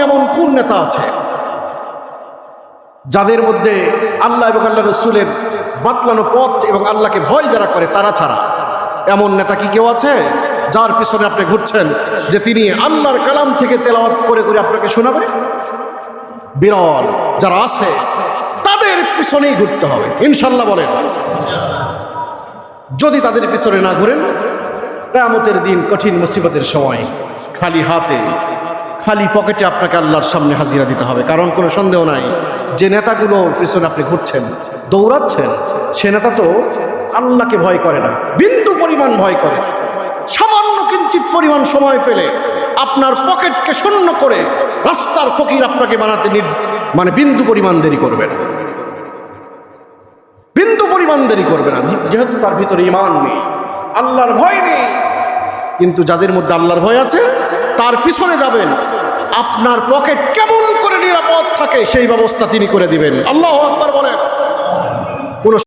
এমন কোন নেতা আছে যাদের মধ্যে আল্লাহ এবং আল্লাহ রসুলের বাতলানো পথ এবং আল্লাহকে ভয় যারা করে তারা ছাড়া এমন নেতা কি কেউ আছে যার পিছনে আপনি ঘুরছেন যে তিনি আল্লাহর কালাম থেকে তেলাওয়াত করে করে আপনাকে শোনাবে? বিরল যারা আছে তাদের পিছনেই ঘুরতে হবে ইনশাল্লাহ। বলেন, যদি তাদের পিছনে না ঘুরেন কিয়ামতের দিন কঠিন মুসিবতের সময় খালি হাতে খালি পকেটে আপনাকে আল্লাহর সামনে হাজিরা দিতে হবে। কারণ কোনো সন্দেহ নাই যে নেতাগুলোর পিছনে আপনি ঘুরছেন দৌড়াচ্ছেন সে নেতা তো আল্লাহকে ভয় করে না, বিন্দু পরিমাণ ভয় করে। সামান্য কিঞ্চিত পরিমাণ সময় পেলে আপনার পকেটকে শূন্য করে রাস্তার ফকির আপনাকে বানাতে মানে বিন্দু পরিমাণ দেরি করবে না, বিন্দু পরিমাণ দেরি করবে না, যেহেতু তার ভিতরে ঈমান নেই, আল্লাহর ভয় নেই। কিন্তু যাদের মধ্যে আল্লাহর ভয় আছে তার পিছনে যাবেন, আপনার পকেট কেমন করে নিরাপদ থাকে সেই ব্যবস্থা তিনি করে দিবেন। আল্লাহু আকবার।